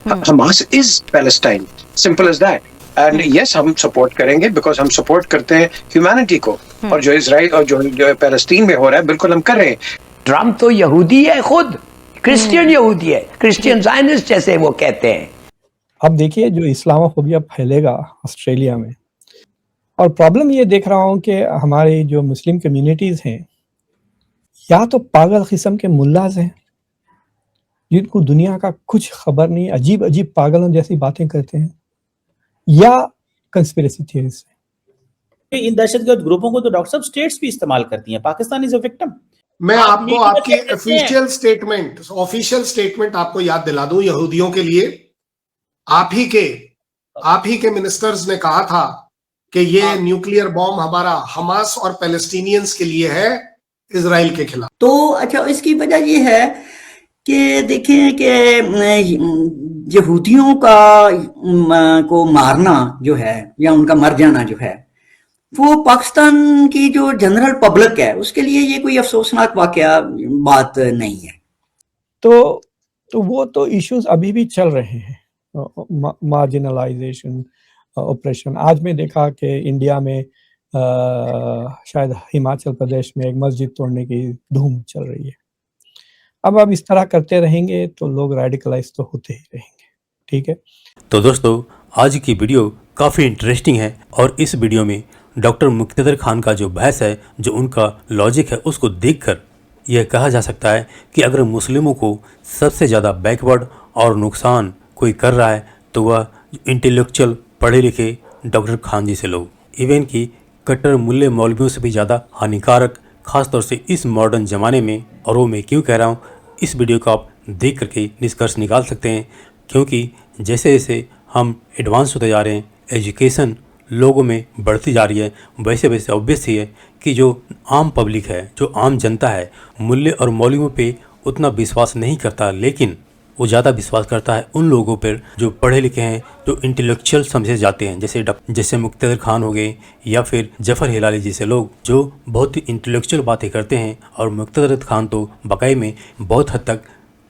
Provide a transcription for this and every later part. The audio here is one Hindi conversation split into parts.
Hamas is Palestine, simple as that. And yes, हम सपोर्ट करेंगे बिकॉज हम सपोर्ट करते हैं ह्यूमैनिटी को। और जो इसराइल और जो पैलेस्टीन में हो रहा है, बिल्कुल हम कर रहे हैं। ट्रम्प तो यहूदी है, खुद क्रिश्चियन यहूदी है, क्रिश्चियन जायनिस्ट जैसे वो कहते हैं। अब देखिए जो इस्लामोफोबिया फैलेगा ऑस्ट्रेलिया में, और प्रॉब्लम ये देख रहा हूँ कि हमारी जो मुस्लिम कम्युनिटीज हैं, या तो पागल किस्म के मुल्लाज हैं जिनको दुनिया का कुछ खबर नहीं, अजीब अजीब पागलों जैसी बातें करते हैं, या कंस्पिरेसी थियरीज हैं। इन दहशतगर्द ग्रुपों को तो डॉक्टर साहब स्टेट्स भी इस्तेमाल करती हैं। Pakistan is a victim. मैं आपको आपकी ऑफिशियल स्टेटमेंट आपको याद दिला दूं यहूदियों के लिए। आप ही के मिनिस्टर्स ने कहा था कि ये न्यूक्लियर बॉम्ब हमारा हमास और पैलेस्टीनियंस के लिए है, इजराइल के खिलाफ। तो अच्छा, इसकी वजह ये है कि देखें कि यहूदियों को मारना जो है, या उनका मर जाना जो है, वो पाकिस्तान की जो जनरल पब्लिक है उसके लिए ये कोई अफसोसनाक वाकया बात नहीं है। तो वो तो इश्यूज अभी भी चल रहे हैं, मार्जिनलाइजेशन, ऑपरेशन। आज मैं देखा कि इंडिया में शायद हिमाचल प्रदेश में एक मस्जिद तोड़ने की धूम चल रही है। अब इस तरह करते रहेंगे तो लोग रेडिकलाइज तो होते ही रहेंगे। ठीक है, तो दोस्तों आज की वीडियो काफ़ी इंटरेस्टिंग है, और इस वीडियो में डॉक्टर मुक्तदर खान का जो बहस है, जो उनका लॉजिक है, उसको देखकर यह कहा जा सकता है कि अगर मुस्लिमों को सबसे ज़्यादा बैकवर्ड और नुकसान कोई कर रहा है तो वह इंटेलेक्चुअल पढ़े लिखे डॉक्टर खान जी से लोग, इवन कि कट्टर मुल्ले मौलवियों से भी ज़्यादा हानिकारक, ख़ासतौर से इस मॉडर्न ज़माने में। और वो मैं क्यों कह रहा हूँ, इस वीडियो को आप देख करके निष्कर्ष निकाल सकते हैं, क्योंकि जैसे जैसे हम एडवांस होते जा रहे हैं, एजुकेशन लोगों में बढ़ती जा रही है, वैसे वैसे ऑब्वियस ही है कि जो आम पब्लिक है, जो आम जनता है, मुल्ले और मौलवियों पे उतना विश्वास नहीं करता, लेकिन वो ज़्यादा विश्वास करता है उन लोगों पर जो पढ़े लिखे हैं, जो इंटेलेक्चुअल समझे जाते हैं, जैसे मुक्तदर खान हो गए, या फिर जफ़र हिलाली जैसे लोग जो बहुत ही इंटेलेक्चुअल बातें करते हैं। और मुक्तदर खान तो वाकई में बहुत हद तक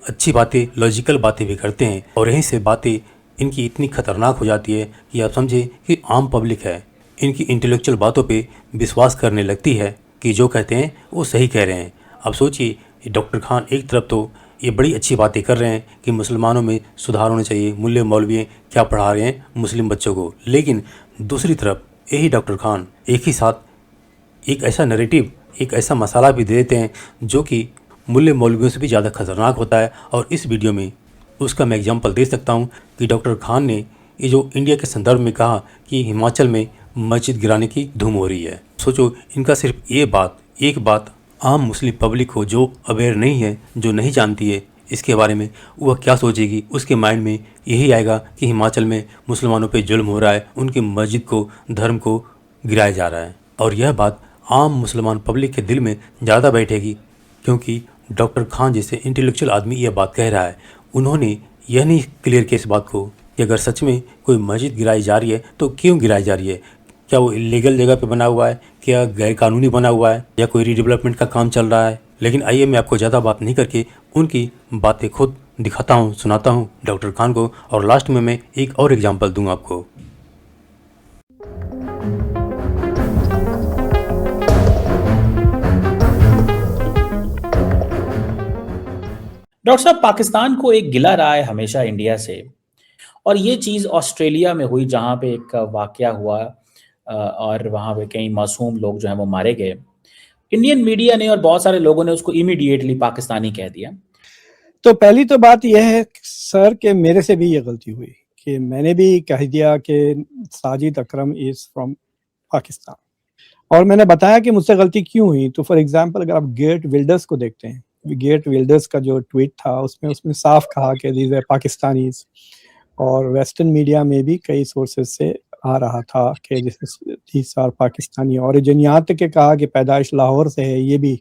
अच्छी बातें, लॉजिकल बातें भी करते हैं, और यहीं से बातें इनकी इतनी खतरनाक हो जाती है कि आप समझे कि आम पब्लिक है इनकी इंटेलेक्चुअल बातों पे विश्वास करने लगती है कि जो कहते हैं वो सही कह रहे हैं। अब सोचिए, डॉक्टर खान एक तरफ तो ये बड़ी अच्छी बातें कर रहे हैं कि मुसलमानों में सुधार होना चाहिए, मुल्ले मौलवी क्या पढ़ा रहे हैं मुस्लिम बच्चों को, लेकिन दूसरी तरफ यही डॉक्टर खान एक ही साथ एक ऐसा नैरेटिव, एक ऐसा मसाला भी दे देते हैं जो कि मुल्ले मौलवियों से भी ज़्यादा खतरनाक होता है। और इस वीडियो में उसका मैं एग्जांपल दे सकता हूं कि डॉक्टर खान ने ये जो इंडिया के संदर्भ में कहा कि हिमाचल में मस्जिद गिराने की धूम हो रही है। सोचो, इनका सिर्फ एक बात आम मुस्लिम पब्लिक हो जो अवेयर नहीं है, जो नहीं जानती है इसके बारे में, वह क्या सोचेगी? उसके माइंड में यही आएगा कि हिमाचल में मुसलमानों पे जुल्म हो रहा है, उनकी मस्जिद को, धर्म को गिराया जा रहा है। और यह बात आम मुसलमान पब्लिक के दिल में ज़्यादा बैठेगी, क्योंकि डॉक्टर खान जैसे इंटेलेक्चुअल आदमी यह बात कह रहा है। उन्होंने यह नहीं क्लियर किया इस बात को कि अगर सच में कोई मस्जिद गिराई जा रही है तो क्यों गिराई जा रही है, क्या वो इलीगल जगह पे बना हुआ है, क्या गैर कानूनी बना हुआ है, या कोई रीडेवलपमेंट का काम चल रहा है। लेकिन आइए मैं आपको ज़्यादा बात नहीं करके उनकी बातें खुद दिखाता हूँ, सुनाता हूँ डॉक्टर खान को, और लास्ट में मैं एक और एग्जाम्पल दूँगा आपको। डॉक्टर साहब, पाकिस्तान को एक गिला रहा है हमेशा इंडिया से, और ये चीज़ ऑस्ट्रेलिया में हुई जहाँ पे एक वाकया हुआ और वहाँ पे कई मासूम लोग जो हैं वो मारे गए। इंडियन मीडिया ने और बहुत सारे लोगों ने उसको इमीडिएटली पाकिस्तानी कह दिया। तो पहली तो बात यह है सर कि मेरे से भी ये गलती हुई कि मैंने भी कह दिया कि साजिद अकरम इज फ्रॉम पाकिस्तान, और मैंने बताया कि मुझसे गलती क्यों हुई। तो फॉर एग्जांपल अगर आप गेट विल्डर्स को देखते हैं, गेट विल्डर्स का जो ट्वीट था उसमें साफ कहा कि दीज आर पाकिस्तानीज, और वेस्टर्न मीडिया में भी कई सोर्सेज से आ रहा था कि दीज आर पाकिस्तानी ओरिजिन, यहाँ तक के कहा कि पैदाइश लाहौर से है, ये भी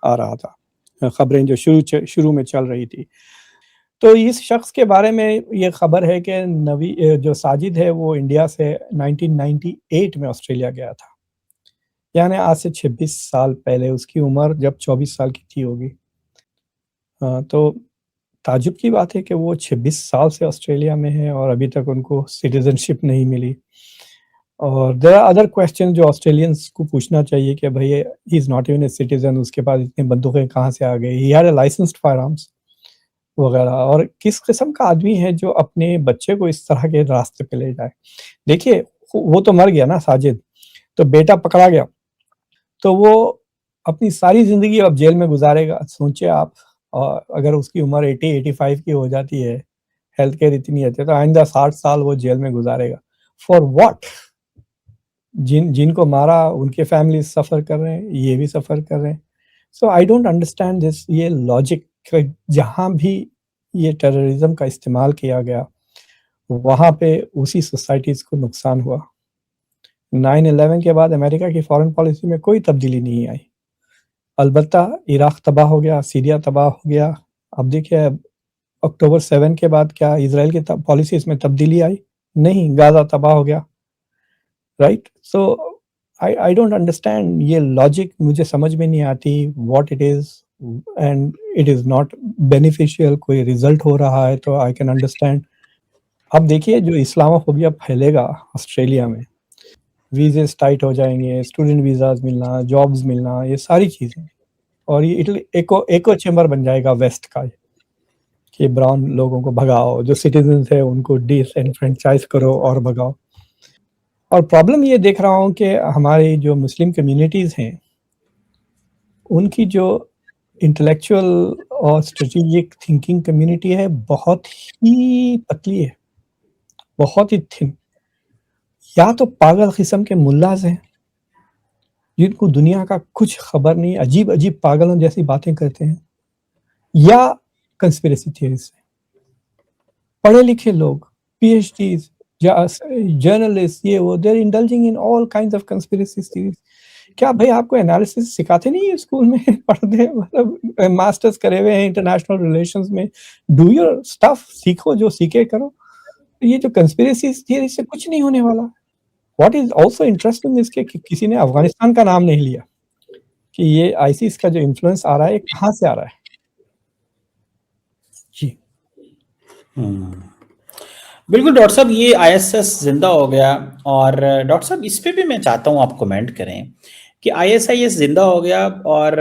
आ रहा था, खबरें जो शुरू में चल रही थी। तो इस शख्स के बारे में ये खबर है कि जो साजिद है वो इंडिया से 1998 में ऑस्ट्रेलिया गया था, यानी आज से 26 साल पहले। उसकी उम्र जब 24 साल की थी होगी। तो ताज्जुब की बात है कि वो 26 साल से ऑस्ट्रेलिया में है और अभी तक उनको सिटीजनशिप नहीं मिली। और देयर आर अदर क्वेश्चन जो ऑस्ट्रेलियंस को पूछना चाहिए कि भाई he is not even a citizen, उसके पास इतनी बंदूकें कहाँ से आ गई? He had a licensed firearms वगैरह। और किस किस्म का आदमी है जो अपने बच्चे को इस तरह के रास्ते पे ले जाए? देखिए, वो तो मर गया ना साजिद, तो बेटा पकड़ा गया, तो वो अपनी सारी ज़िंदगी अब जेल में गुज़ारेगा। सोचिए आप, और अगर उसकी उम्र 80-85 की हो जाती है, हेल्थ केयर इतनी अच्छी है, तो आइंदा 60 साल वो जेल में गुज़ारेगा। For what? जिनको मारा उनके फैमिली सफ़र कर रहे हैं, ये भी सफ़र कर रहे हैं। सो आई डोंट अंडरस्टैंड दिस, ये लॉजिक जहाँ भी ये टेररिज्म का इस्तेमाल किया गया, वहाँ पे उसी सोसाइटीज़ को नुकसान हुआ। 9/11 के बाद अमेरिका की फॉरेन पॉलिसी में कोई तब्दीली नहीं आई। अलबत्ता इराक तबाह हो गया, सीरिया तबाह हो गया। अब देखिए, अक्टूबर 7 के बाद क्या इज़राइल की पॉलिसीज़ में तब्दीली आई? नहीं, गाज़ा तबाह हो गया, right? So I don't understand, ये लॉजिक मुझे समझ में नहीं आती, what it is, and it is not beneficial. कोई रिज़ल्ट हो रहा है तो आई कैन अंडरस्टैंड। अब देखिए, जो इस्लामोफोबिया फैलेगा ऑस्ट्रेलिया में, वीज़ेज़ टाइट हो जाएँगे, स्टूडेंट वीज़ाज़ मिलना, जॉब्स मिलना, ये सारी चीज़ें, और ये इटली एको चैम्बर बन जाएगा वेस्ट का, कि ब्राउन लोगों को भगाओ, जो सिटीजन्स हैं उनको डिसएनफ्रेंचाइज़ करो और भगाओ। और प्रॉब्लम ये देख रहा हूँ कि हमारी जो मुस्लिम कम्युनिटीज़ हैं, उनकी जो इंटेलेक्चुअल और स्ट्रेटेजिक थिंकिंग कम्युनिटी है, बहुत ही पतली है, बहुत ही थिन। या तो पागल किस्म के मुल्लाज़ हैं, जिनको दुनिया का कुछ खबर नहीं, अजीब-अजीब पागलों जैसी बातें करते हैं, या कंस्पिरेसी थियरीज़ हैं। पढ़े लिखे लोग, पीएचडीज़, जर्नलिस्ट, ये वो, they are indulging in all kinds of conspiracy theories. क्या भाई आपको एनालिसिस सिखाते नहीं है स्कूल में? पढ़ते, मतलब मास्टर्स करे हुए हैं इंटरनेशनल रिलेशंस में, डू योर स्टफ, सीखो, जो सीखे करो। ये जो कंस्पिरेसी थियरी से कुछ नहीं होने वाला। What is also interesting is कि किसी ने अफगानिस्तान का नाम नहीं लिया, कि ये आईसिस का जो इन्फ्लुएंस आ रहा है, कहाँ से आ रहा है? जी बिल्कुल डॉक्टर साहब, ये आईएसएस जिंदा हो गया। और डॉक्टर साहब, इस पे भी मैं चाहता हूँ आप कमेंट करें कि आईएसआईएस जिंदा हो गया और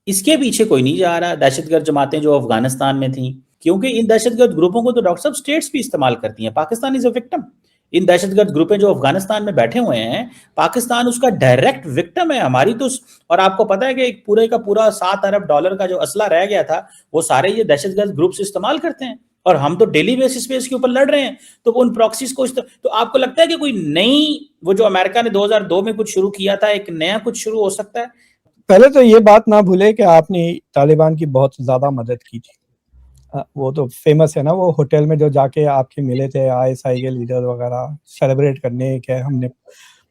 इसके पीछे कोई नहीं जा रहा। दहशतगर्द जमातें जो अफगानिस्तान में थी, क्योंकि इन दहशतगर्द ग्रुपों को तो डॉक्टर साहब स्टेट्स भी इस्तेमाल करती हैं। Pakistan is a victim. इन दहशतगर्द ग्रुपें जो अफगानिस्तान में बैठे हुए हैं, पाकिस्तान उसका डायरेक्ट विक्टिम है। हमारी तो, और आपको पता है कि एक पूरे का पूरा $7 अरब का जो असला रह गया था, वो सारे ये दहशतगर्द ग्रुप्स इस्तेमाल करते हैं, और हम तो डेली बेसिस पे इसके ऊपर लड़ रहे हैं। तो उन प्रॉक्सीज को तो आपको लगता है कि कोई नई, वो जो अमेरिका ने 2002 में कुछ शुरू किया था, एक नया कुछ शुरू हो सकता है? पहले तो ये बात ना भूले कि आपने तालिबान की बहुत ज्यादा मदद की थी। वो तो फेमस है ना, वो होटल में जो जाके आपके मिले थे आईएसआई के लीडर वगैरह, सेलिब्रेट करने के हमने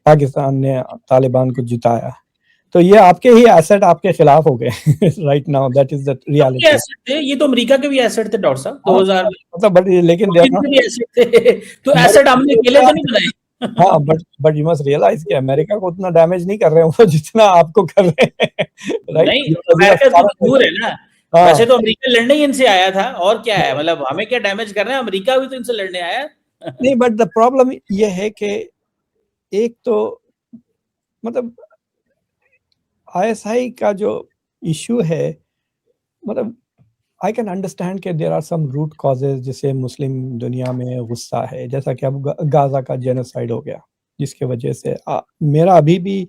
पाकिस्तान ने तालिबान को जिताया। तो ये आपके ही एसेट आपके खिलाफ हो गए right now, that is the reality. Asset थे ये, तो अमेरिका के भी एसेट थे डॉक्टर साहब 2000, मतलब बट लेकिन भी एसेट थे, तो एसेट हमने अकेले तो नहीं बनाए। हाँ, बट यू मस्ट रियलाइज कि अमेरिका को उतना डैमेज नहीं कर रहे हैं वो, जितना आपको कर रहे हैं, राइट? नहीं, अमेरिका तो दूर है ना। वैसे तो अमेरिका लड़ने ही इनसे आया था, और क्या है, मतलब हमें क्या डैमेज कर रहे हैं, अमेरिका भी तो इनसे लड़ने आया। नहीं, बट द प्रॉब्लम ये है कि एक तो मतलब आईएसआई का जो इशू है, मतलब आई कैन अंडरस्टैंड कि there are some root causes, जैसे मुस्लिम दुनिया में गुस्सा है, जैसा कि अब गाजा का जेनोसाइड हो गया, जिसके वजह से मेरा अभी भी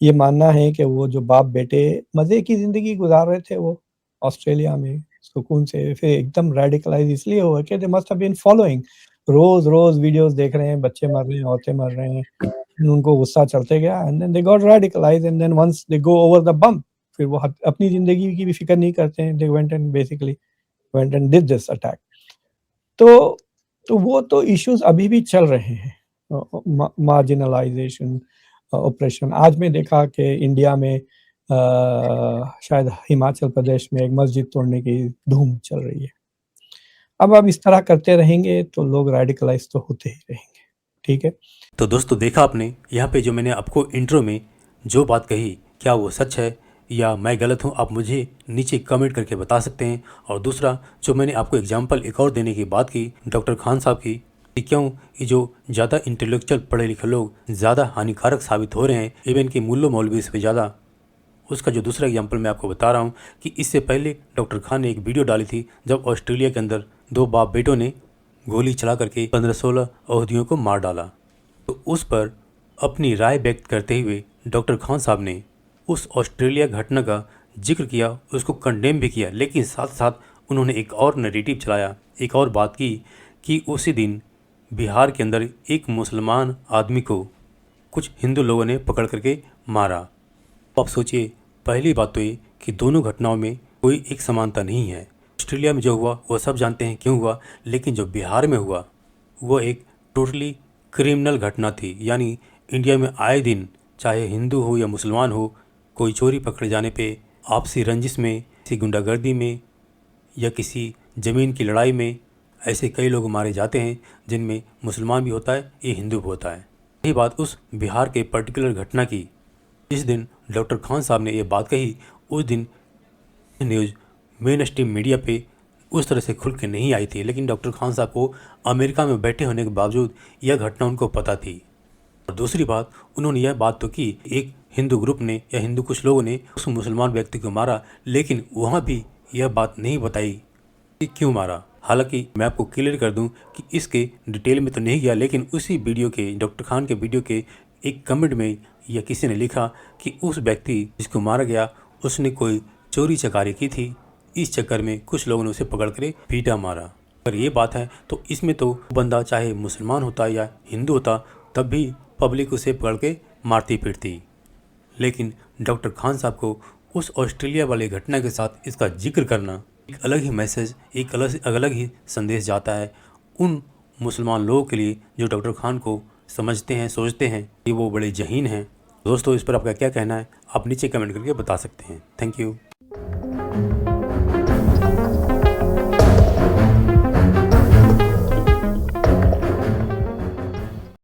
ये मानना है कि वो जो बाप बेटे मजे की जिंदगी गुजार रहे थे वो ऑस्ट्रेलिया में सुकून से, फिर एकदम रेडिकलाइज इसलिए हुआ कि they must have been following, रोज रोज वीडियोस देख रहे हैं, बच्चे मर रहे हैं, औरतें मर रहे हैं, उनको गुस्सा चढ़ते गया, and then they got radicalize, and then once they go over the bump, फिर वो अपनी जिंदगी की भी फिक्र नहीं करते हैं, they went and did this attack. तो वो तो इश्यूज अभी भी चल रहे हैं, मार्जिनलाइजेशन, ऑपरेशन। आज मैं देखा कि इंडिया में शायद हिमाचल प्रदेश में एक मस्जिद तोड़ने की धूम चल रही है। अब इस तरह करते रहेंगे तो लोग रेडिकलाइज तो होते ही रहेंगे, ठीक है? तो दोस्तों, देखा आपने यहाँ पे जो मैंने आपको इंट्रो में जो बात कही, क्या वो सच है या मैं गलत हूं, आप मुझे नीचे कमेंट करके बता सकते हैं। और दूसरा, जो मैंने आपको एग्जाम्पल एक और देने की बात की डॉक्टर खान साहब की, कि क्यों ये जो ज़्यादा इंटेलेक्चुअल पढ़े लिखे लोग ज़्यादा हानिकारक साबित हो रहे हैं, इवन कि मुल्लो मौलवी से ज़्यादा, उसका जो दूसरा एग्जाम्पल मैं आपको बता रहा हूँ कि इससे पहले डॉक्टर खान ने एक वीडियो डाली थी जब ऑस्ट्रेलिया के अंदर 2 बाप बेटों ने गोली चला करके 15-16 यहूदियों को मार डाला। तो उस पर अपनी राय व्यक्त करते हुए डॉक्टर खान साहब ने उस ऑस्ट्रेलिया घटना का जिक्र किया, उसको कंडेम भी किया, लेकिन साथ साथ उन्होंने एक और नैरेटिव चलाया, एक और बात की कि उसी दिन बिहार के अंदर एक मुसलमान आदमी को कुछ हिंदू लोगों ने पकड़ करके मारा। आप सोचिए, पहली बात तो ये कि दोनों घटनाओं में कोई एक समानता नहीं है। ऑस्ट्रेलिया में जो हुआ वो सब जानते हैं क्यों हुआ, लेकिन जो बिहार में हुआ वो एक टोटली क्रिमिनल घटना थी। यानी इंडिया में आए दिन चाहे हिंदू हो या मुसलमान हो, कोई चोरी पकड़े जाने पे, आपसी रंजिश में, किसी गुंडागर्दी में या किसी ज़मीन की लड़ाई में ऐसे कई लोग मारे जाते हैं, जिनमें मुसलमान भी होता है, ये हिंदू भी होता है। यही बात उस बिहार के पर्टिकुलर घटना की, जिस दिन डॉक्टर खान साहब ने ये बात कही, उस दिन न्यूज़ मेन स्ट्रीम मीडिया पे उस तरह से खुल के नहीं आई थी। लेकिन डॉक्टर खान साहब को अमेरिका में बैठे होने के बावजूद यह घटना उनको पता थी। और दूसरी बात, उन्होंने यह बात तो की एक हिंदू ग्रुप ने या हिंदू कुछ लोगों ने उस मुसलमान व्यक्ति को मारा, लेकिन वहाँ भी यह बात नहीं बताई कि क्यों मारा। हालांकि मैं आपको क्लियर कर दूं कि इसके डिटेल में तो नहीं गया, लेकिन उसी वीडियो के, डॉक्टर खान के वीडियो के एक कमेंट में या किसी ने लिखा कि उस व्यक्ति जिसको मारा गया उसने कोई चोरी चकारी की थी, इस चक्कर में कुछ लोगों ने उसे पकड़ कर पीटा मारा। अगर ये बात है तो इसमें तो बंदा चाहे मुसलमान होता या हिंदू होता तब भी पब्लिक उसे पकड़ के मारती पीटती। लेकिन डॉक्टर खान साहब को उस ऑस्ट्रेलिया वाली घटना के साथ इसका जिक्र करना एक अलग ही मैसेज, एक अलग ही संदेश जाता है उन मुसलमान लोगों के लिए जो डॉक्टर खान को समझते हैं, सोचते हैं कि वो बड़े जहीन हैं। दोस्तों, इस पर आपका क्या कहना है, आप नीचे कमेंट करके बता सकते हैं। Thank you.